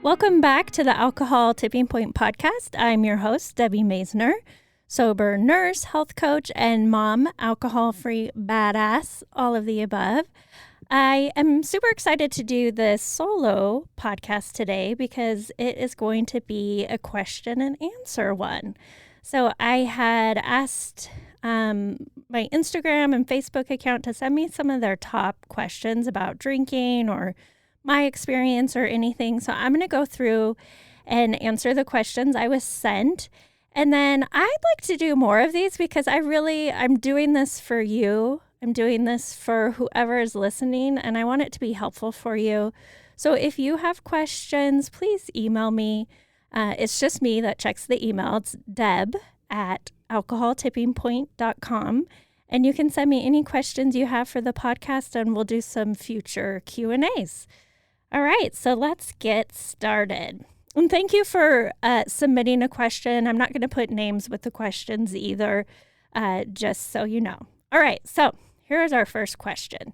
Welcome back to the Alcohol Tipping Point podcast. I'm your host, Debbie Maisner, sober nurse, health coach, and mom, alcohol-free badass, all of the above. I am super excited to do this solo podcast today because it is going to be a question and answer one. So I had asked my Instagram and Facebook account to send me some of their top questions about drinking or my experience or anything. So I'm going to go through and answer the questions I was sent. And then I'd like to do more of these because I'm doing this for you. I'm doing this for whoever is listening, and I want it to be helpful for you. So if you have questions, please email me. It's just me that checks the email. It's deb@alcoholtippingpoint.com. And you can send me any questions you have for the podcast, and we'll do some future Q&As. All right, so let's get started. And thank you for submitting a question. I'm not going to put names with the questions either, just so you know. All right, so here's our first question.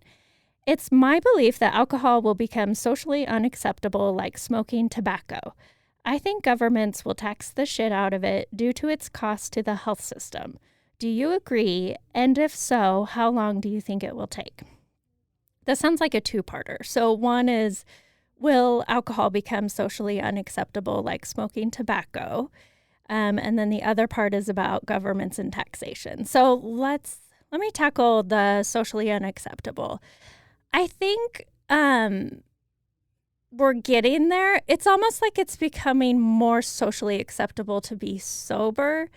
It's my belief that alcohol will become socially unacceptable like smoking tobacco. I think governments will tax the shit out of it due to its cost to the health system. Do you agree? And if so, how long do you think it will take? That sounds like a two-parter. So one is, will alcohol become socially unacceptable like smoking tobacco? And then the other part is about governments and taxation. So let me tackle the socially unacceptable. I think we're getting there. It's almost like it's becoming more socially acceptable to be sober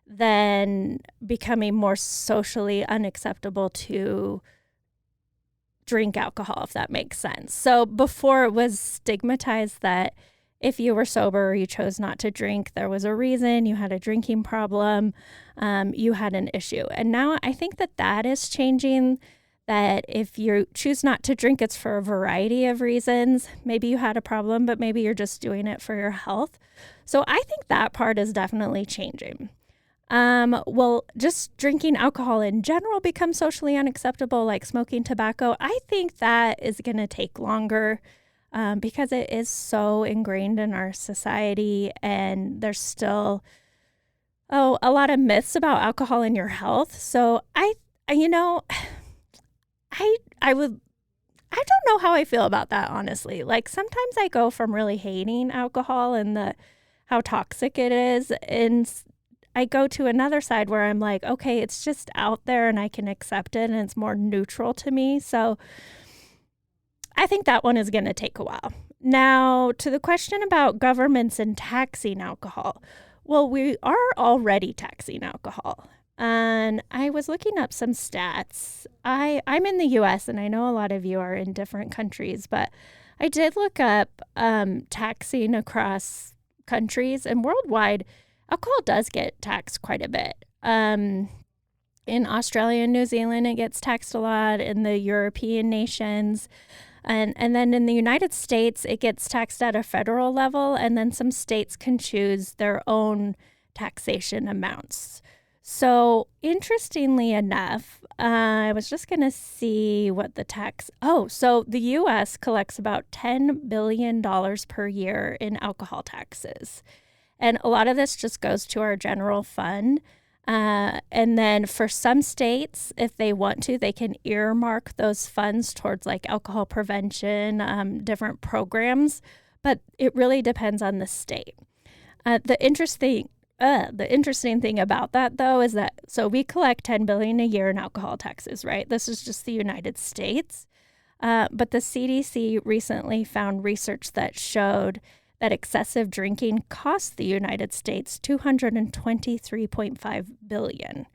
than becoming more socially unacceptable to drink alcohol, if that makes sense. So before it was stigmatized that if you were sober or you chose not to drink, there was a reason, you had a drinking problem, you had an issue. And now I think that is changing, that if you choose not to drink, it's for a variety of reasons. Maybe you had a problem, but maybe you're just doing it for your health. So I think that part is definitely changing. Will just drinking alcohol in general become socially unacceptable like smoking tobacco? I think that is going to take longer because it is so ingrained in our society, and there's still a lot of myths about alcohol and your health. So I don't know how I feel about that, honestly. Like sometimes I go from really hating alcohol and how toxic it is, and I go to another side where I'm like, okay, it's just out there and I can accept it and it's more neutral to me. So I think that one is going to take a while. Now, to the question about governments and taxing alcohol. Well, we are already taxing alcohol. And I was looking up some stats. I'm in the U.S. and I know a lot of you are in different countries, but I did look up taxing across countries, and worldwide, alcohol does get taxed quite a bit. In Australia and New Zealand, it gets taxed a lot. In the European nations, and then in the United States, it gets taxed at a federal level, and then some states can choose their own taxation amounts. So interestingly enough, I was just going to see what the tax... so the U.S. collects about $10 billion per year in alcohol taxes. And a lot of this just goes to our general fund. And then for some states, if they want to, they can earmark those funds towards like alcohol prevention, different programs. But it really depends on the state. The interesting thing about that, though, is that so we collect $10 billion a year in alcohol taxes, right? This is just the United States. But the CDC recently found research that showed that excessive drinking cost the United States $223.5 billion.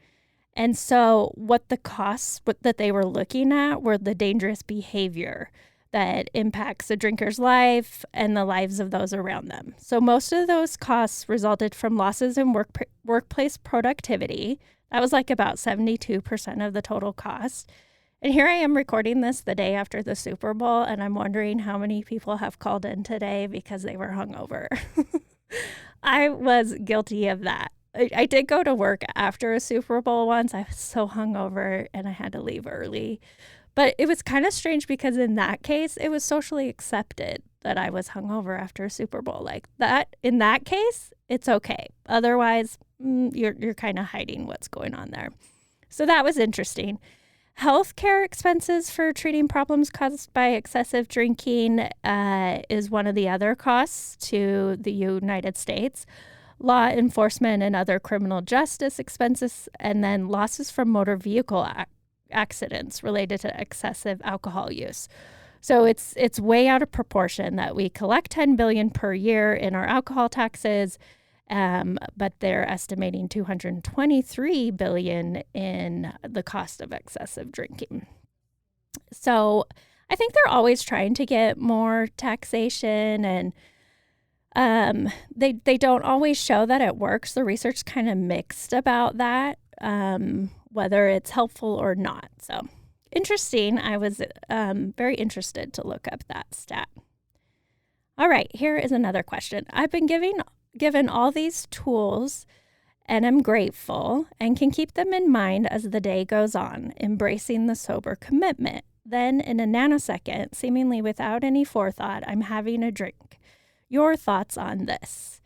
And so what the costs that they were looking at were the dangerous behavior that impacts a drinker's life and the lives of those around them. So most of those costs resulted from losses in workplace productivity. That was like about 72% of the total cost. And here I am recording this the day after the Super Bowl, and I'm wondering how many people have called in today because they were hungover. I was guilty of that. I did go to work after a Super Bowl once. I was so hungover and I had to leave early. But it was kind of strange because in that case, it was socially accepted that I was hungover after a Super Bowl. Like that, in that case, it's okay. Otherwise, you're kind of hiding what's going on there. So that was interesting. Healthcare expenses for treating problems caused by excessive drinking is one of the other costs to the United States. Law enforcement and other criminal justice expenses, and then losses from motor vehicle accidents related to excessive alcohol use. So it's way out of proportion that we collect $10 billion per year in our alcohol taxes, but they're estimating $223 billion in the cost of excessive drinking. So I think they're always trying to get more taxation, and they don't always show that it works. The research is kind of mixed about that, whether it's helpful or not. So interesting. I was very interested to look up that stat. All right, here is another question. I've been given all these tools and am grateful and can keep them in mind as the day goes on, embracing the sober commitment. Then in a nanosecond, seemingly without any forethought, I'm having a drink. Your thoughts on this?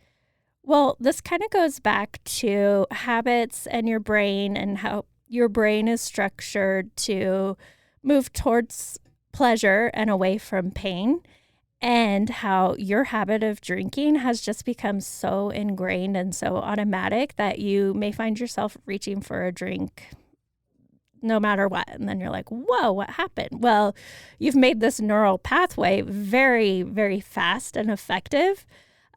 Well, this kind of goes back to habits and your brain and how your brain is structured to move towards pleasure and away from pain, and how your habit of drinking has just become so ingrained and so automatic that you may find yourself reaching for a drink no matter what. And then you're like, whoa, what happened? Well, you've made this neural pathway very, very fast and effective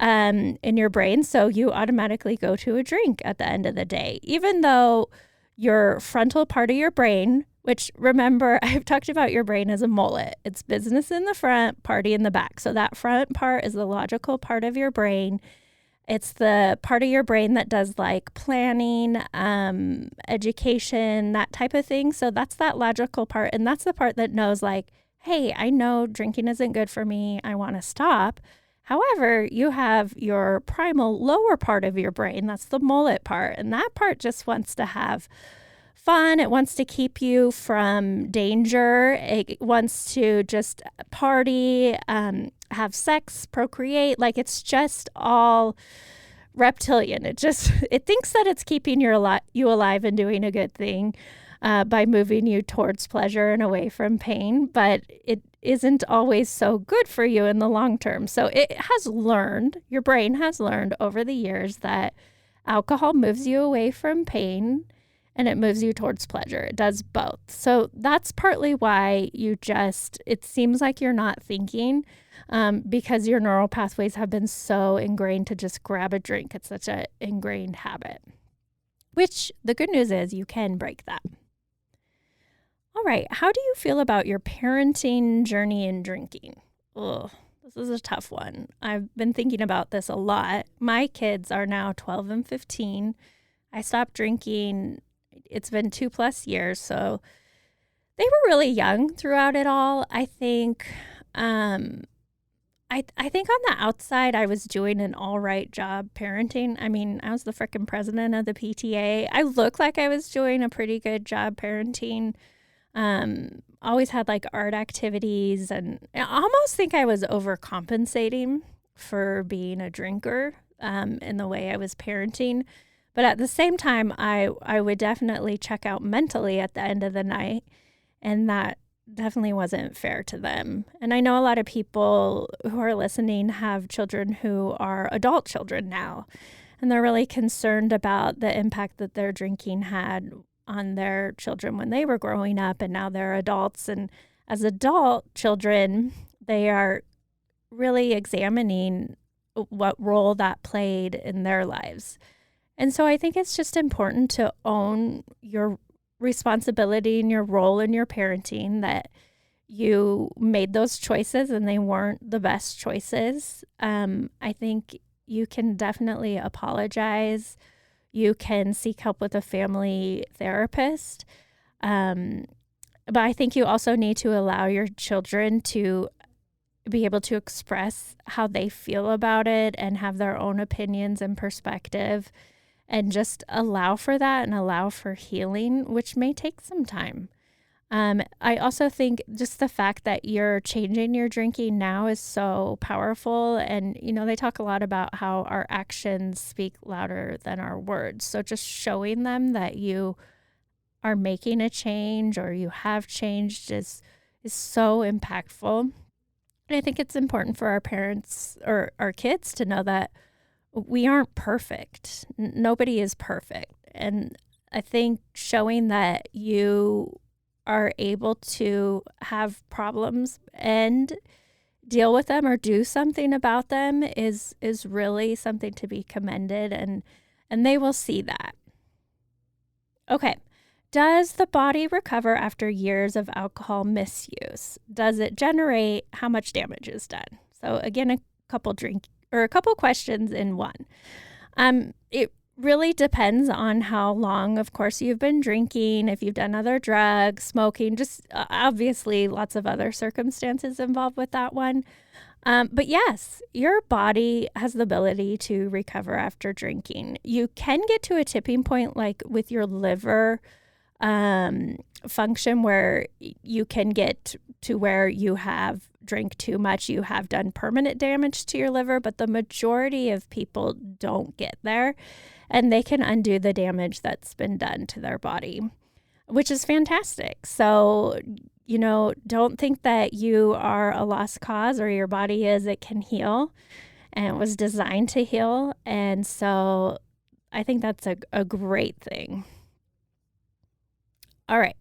in your brain. So you automatically go to a drink at the end of the day, even though your frontal part of your brain, which remember, I've talked about your brain as a mullet. It's business in the front, party in the back. So that front part is the logical part of your brain. It's the part of your brain that does like planning, education, that type of thing. So that's that logical part. And that's the part that knows like, hey, I know drinking isn't good for me. I want to stop. However, you have your primal lower part of your brain. That's the mullet part. And that part just wants to have fun. It wants to keep you from danger. It wants to just party, have sex, procreate. Like it's just all reptilian. It thinks that it's keeping you alive and doing a good thing by moving you towards pleasure and away from pain. But it isn't always so good for you in the long term. So your brain has learned over the years that alcohol moves you away from pain and it moves you towards pleasure. It does both. So that's partly why it seems like you're not thinking because your neural pathways have been so ingrained to just grab a drink. It's such an ingrained habit, which the good news is you can break that. All right. How do you feel about your parenting journey in drinking? Ugh, this is a tough one. I've been thinking about this a lot. My kids are now 12 and 15. I stopped drinking. It's been 2+ years. So they were really young throughout it all. I think, I think on the outside, I was doing an all right job parenting. I mean, I was the frickin' president of the PTA. I looked like I was doing a pretty good job parenting. Always had like art activities, and I almost think I was overcompensating for being a drinker in the way I was parenting. But at the same time, I would definitely check out mentally at the end of the night, and that definitely wasn't fair to them. And I know a lot of people who are listening have children who are adult children now, and they're really concerned about the impact that their drinking had on their children when they were growing up, and now they're adults. And as adult children, they are really examining what role that played in their lives. And so I think it's just important to own your responsibility and your role in your parenting, that you made those choices and they weren't the best choices. I think you can definitely apologize. You can seek help with a family therapist. But I think you also need to allow your children to be able to express how they feel about it and have their own opinions and perspective, and just allow for that and allow for healing, which may take some time. I also think just the fact that you're changing your drinking now is so powerful. And, they talk a lot about how our actions speak louder than our words. So just showing them that you are making a change or you have changed is so impactful. And I think it's important for our parents or our kids to know that we aren't perfect. Nobody is perfect. And I think showing that you are able to have problems and deal with them or do something about them is really something to be commended, and they will see that. Okay. Does the body recover after years of alcohol misuse? Does it generate how much damage is done? So again, a couple questions in one. It really depends on how long, of course, you've been drinking, if you've done other drugs, smoking, just obviously lots of other circumstances involved with that one. But yes, your body has the ability to recover after drinking. You can get to a tipping point like with your liver function where you can get to where you have drank too much, you have done permanent damage to your liver, but the majority of people don't get there, and they can undo the damage that's been done to their body, which is fantastic. So, don't think that you are a lost cause, or your body is. It can heal, and it was designed to heal. And so I think that's a great thing. All right.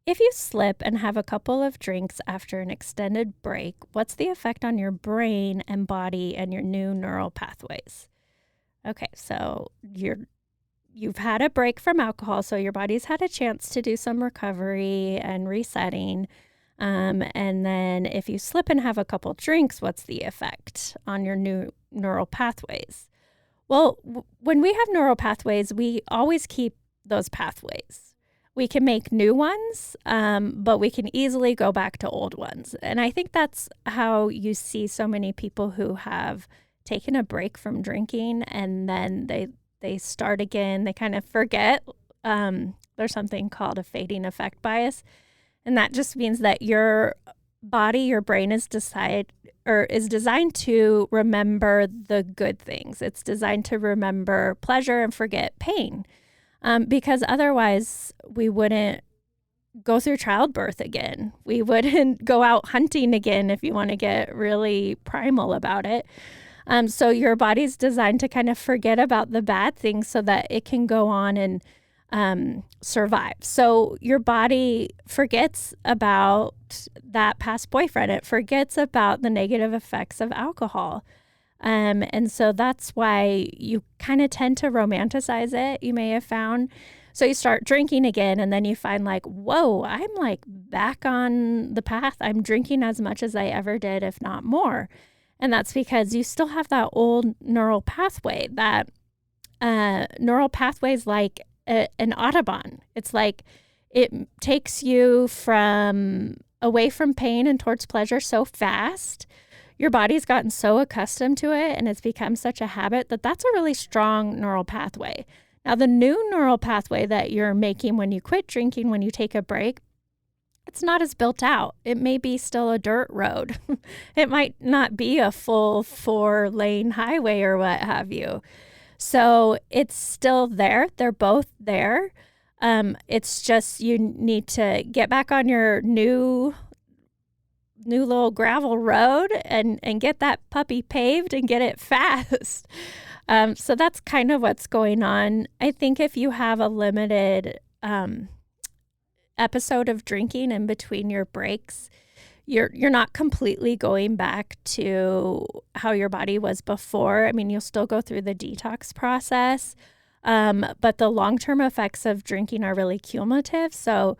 If you slip and have a couple of drinks after an extended break, what's the effect on your brain and body and your new neural pathways? Okay, so you've had a break from alcohol, so your body's had a chance to do some recovery and resetting. And then if you slip and have a couple drinks, what's the effect on your new neural pathways? Well, when we have neural pathways, we always keep those pathways. We can make new ones, but we can easily go back to old ones. And I think that's how you see so many people who have taken a break from drinking and then they start again. They kind of forget. There's something called a fading effect bias. And that just means that your body, your brain is designed to remember the good things. It's designed to remember pleasure and forget pain. Because otherwise we wouldn't go through childbirth again. We wouldn't go out hunting again, if you want to get really primal about it. So your body's designed to kind of forget about the bad things so that it can go on and survive. So your body forgets about that past boyfriend. It forgets about the negative effects of alcohol. And so that's why you kind of tend to romanticize it, you may have found. So you start drinking again, and then you find like, whoa, I'm like back on the path. I'm drinking as much as I ever did, if not more. And that's because you still have that old neural pathway. That neural pathway is like an Autobahn. It's like it takes you away from pain and towards pleasure so fast. Your body's gotten so accustomed to it, and it's become such a habit that's a really strong neural pathway. Now, the new neural pathway that you're making when you quit drinking, when you take a break, it's not as built out. It may be still a dirt road. It might not be a full 4-lane highway or what have you. So it's still there. They're both there. It's just you need to get back on your new little gravel road and get that puppy paved and get it fast. So that's kind of what's going on. I think if you have a limited episode of drinking in between your breaks, you're not completely going back to how your body was before. I mean, you'll still go through the detox process, but the long-term effects of drinking are really cumulative. So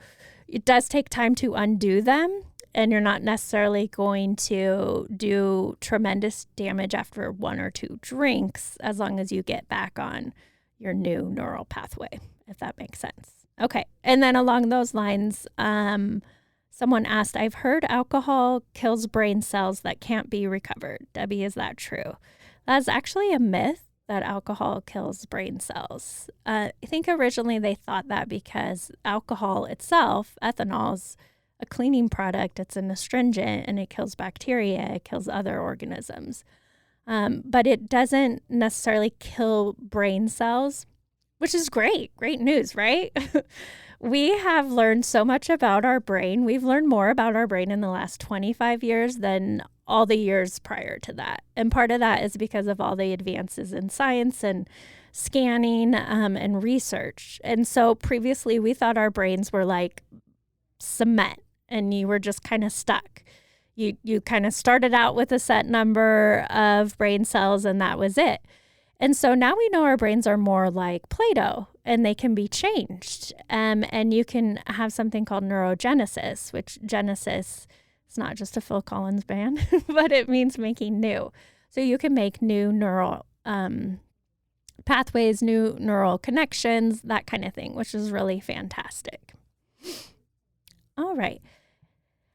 it does take time to undo them. And you're not necessarily going to do tremendous damage after 1 or 2 drinks, as long as you get back on your new neural pathway, if that makes sense. Okay. And then along those lines, someone asked, I've heard alcohol kills brain cells that can't be recovered. Debbie, is that true? That's actually a myth. that alcohol kills brain cells. I think originally they thought that because alcohol itself, ethanol, is a cleaning product. It's an astringent and it kills bacteria, it kills other organisms. But it doesn't necessarily kill brain cells, which is great news, right? We have learned so much about our brain. We've learned more about our brain in the last 25 years than all the years prior to that. And part of that is because of all the advances in science and scanning and research. And so previously we thought our brains were like cement and you were just kind of stuck. You kind of started out with a set number of brain cells and that was it. And so now we know our brains are more like Play-Doh and they can be changed. And you can have something called neurogenesis, which Genesis is not just a Phil Collins band, but it means making new. So you can make new neural pathways, new neural connections, that kind of thing, which is really fantastic. All right.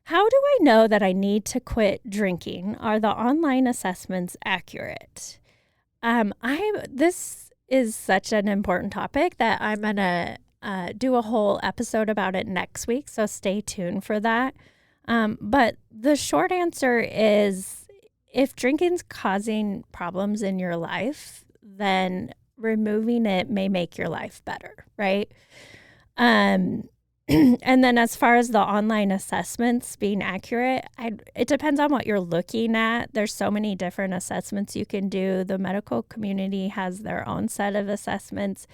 How do I know that I need to quit drinking? Are the online assessments accurate? This is such an important topic that I'm going to do a whole episode about it next week, so stay tuned for that. But the short answer is if drinking's causing problems in your life, then removing it may make your life better, right? And then as far as the online assessments being accurate, it depends on what you're looking at. There's so many different assessments you can do. The medical community has their own set of assessments.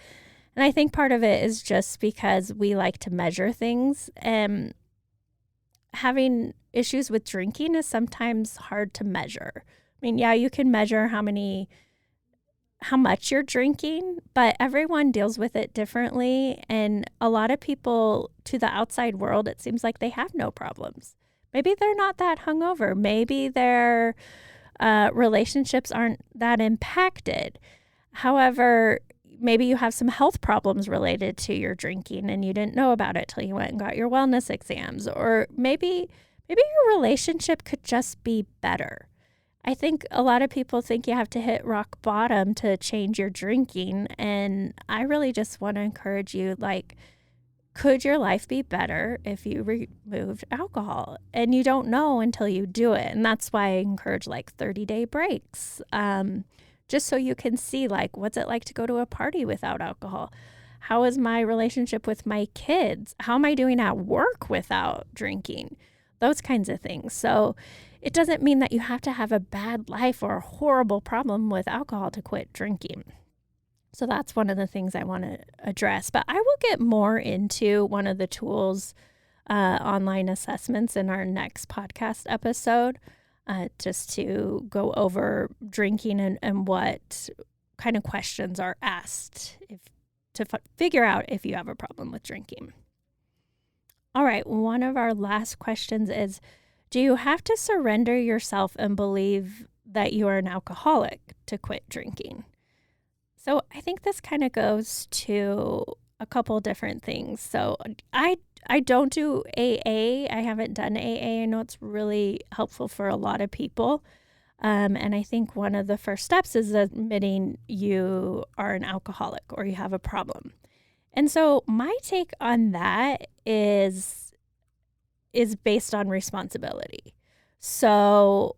And I think part of it is just because we like to measure things. And having issues with drinking is sometimes hard to measure. I mean, yeah, you can measure how much you're drinking, but everyone deals with it differently. And a lot of people to the outside world, it seems like they have no problems. Maybe they're not that hungover. Maybe their relationships aren't that impacted. However, maybe you have some health problems related to your drinking and you didn't know about it till you went and got your wellness exams. Or maybe your relationship could just be better. I think a lot of people think you have to hit rock bottom to change your drinking. And I really just want to encourage you, like, could your life be better if you removed alcohol? And you don't know until you do it. And that's why I encourage like 30-day breaks, just so you can see, like, what's it like to go to a party without alcohol? How is my relationship with my kids? How am I doing at work without drinking? Those kinds of things. So it doesn't mean that you have to have a bad life or a horrible problem with alcohol to quit drinking. So that's one of the things I want to address. But I will get more into one of the tools, online assessments, in our next podcast episode, just to go over drinking and what kind of questions are asked to figure out if you have a problem with drinking. All right, one of our last questions is, do you have to surrender yourself and believe that you are an alcoholic to quit drinking? So I think this kind of goes to a couple different things. So I don't do AA. I haven't done AA. I know it's really helpful for a lot of people. And I think one of the first steps is admitting you are an alcoholic or you have a problem. And so my take on that is based on responsibility. So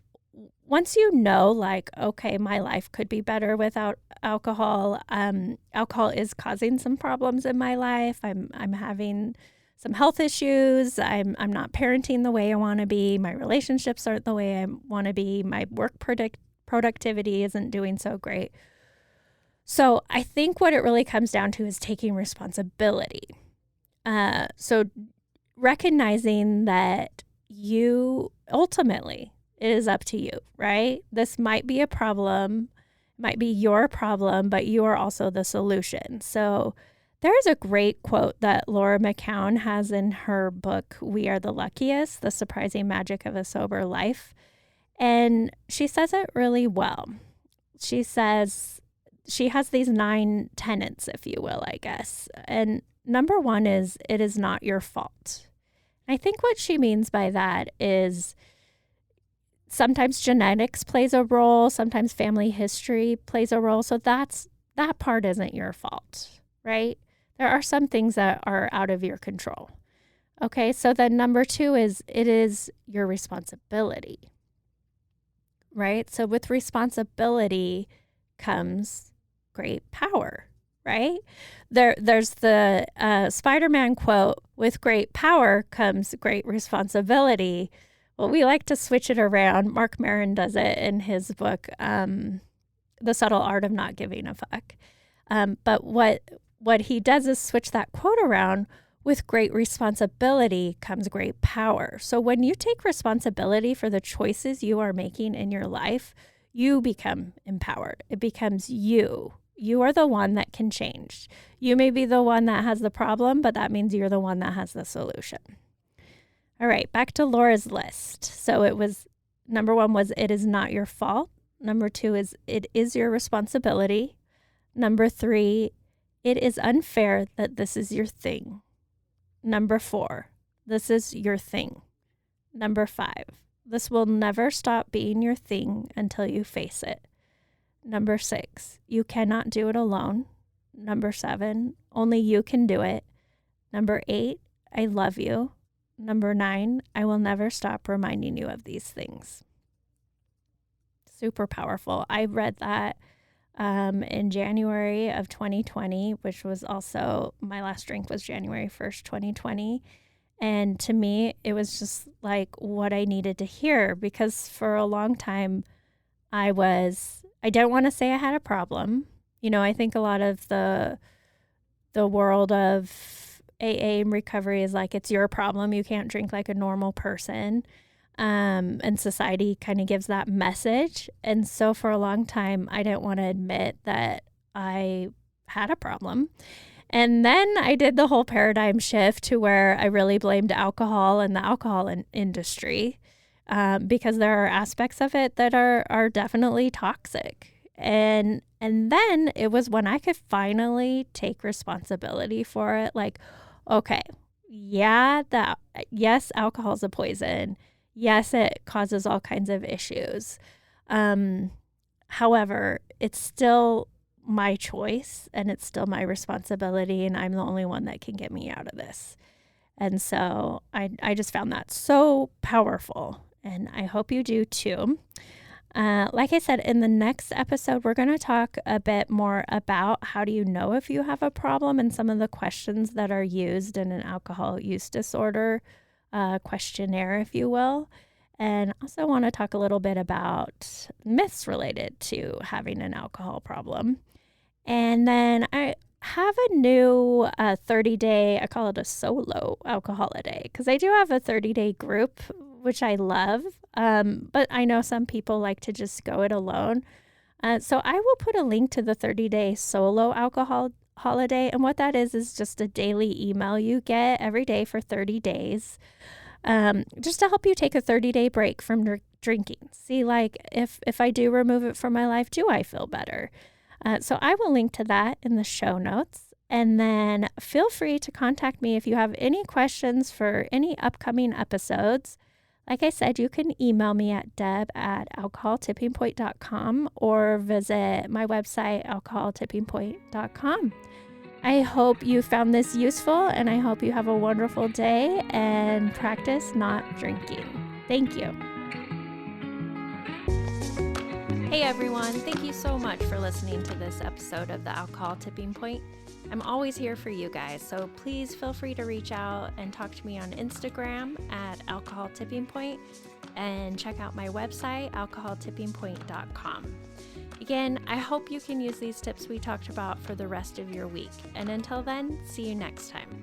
once you know, like, okay, my life could be better without alcohol. Alcohol is causing some problems in my life. I'm having some health issues. I'm not parenting the way I want to be. My relationships aren't the way I want to be. My work productivity isn't doing so great. So I think what it really comes down to is taking responsibility. So recognizing that you ultimately, it is up to you, right? This might be a problem, might be your problem, but you are also the solution. So there's a great quote that Laura McKown has in her book, We Are the Luckiest, The Surprising Magic of a Sober Life. And she says it really well. She says, she has these 9 tenets, if you will, I guess. And number 1 is, it is not your fault. I think what she means by that is Sometimes genetics plays a role. Sometimes family history plays a role. So that part isn't your fault, right? There are some things that are out of your control. Okay, so then number 2 is it is your responsibility, right? So with responsibility comes great power, right? There's the Spider-Man quote, with great power comes great responsibility. Well, we like to switch it around. Mark Maron does it in his book, The Subtle Art of Not Giving a Fuck. But what he does is switch that quote around. With great responsibility comes great power. So when you take responsibility for the choices you are making in your life, you become empowered. It becomes you. You are the one that can change. You may be the one that has the problem, but that means you're the one that has the solution. All right, back to Laura's list. So it was, number 1 was it is not your fault. Number 2 is it is your responsibility. Number 3, it is unfair that this is your thing. Number 4, this is your thing. Number 5, this will never stop being your thing until you face it. Number 6, you cannot do it alone. Number 7, only you can do it. Number 8, I love you. Number 9, I will never stop reminding you of these things. Super powerful. I read that in January of 2020, which was also, my last drink was January 1st, 2020. And to me, it was just like what I needed to hear, because for a long time, I don't want to say I had a problem. You know, I think a lot of the world of AA and recovery is like, it's your problem. You can't drink like a normal person. And society kind of gives that message. And so for a long time, I didn't want to admit that I had a problem. And then I did the whole paradigm shift to where I really blamed alcohol and the alcohol industry, because there are aspects of it that are definitely toxic. And then it was when I could finally take responsibility for it. Like, okay, yes, alcohol is a poison. Yes, it causes all kinds of issues. However, it's still my choice and it's still my responsibility, and I'm the only one that can get me out of this. And so I just found that so powerful, and I hope you do too. Like I said, in the next episode, we're going to talk a bit more about how do you know if you have a problem and some of the questions that are used in an alcohol use disorder questionnaire, if you will. And also want to talk a little bit about myths related to having an alcohol problem. And then I have a new 30-day, I call it a Solo Alcoholiday, because I do have a 30-day group, which I love. But I know some people like to just go it alone. So I will put a link to the 30-day Solo Alcohol Holiday. And what that is just a daily email you get every day for 30 days, just to help you take a 30-day break from drinking. See, like, if I do remove it from my life, do I feel better? So I will link to that in the show notes. And then feel free to contact me if you have any questions for any upcoming episodes. Like I said, you can email me at deb@alcoholtippingpoint.com or visit my website, alcoholtippingpoint.com. I hope you found this useful, and I hope you have a wonderful day and practice not drinking. Thank you. Hey everyone, thank you so much for listening to this episode of the Alcohol Tipping Point. I'm always here for you guys, so please feel free to reach out and talk to me on Instagram at Alcohol Tipping Point, and check out my website, alcoholtippingpoint.com. Again, I hope you can use these tips we talked about for the rest of your week. And until then, see you next time.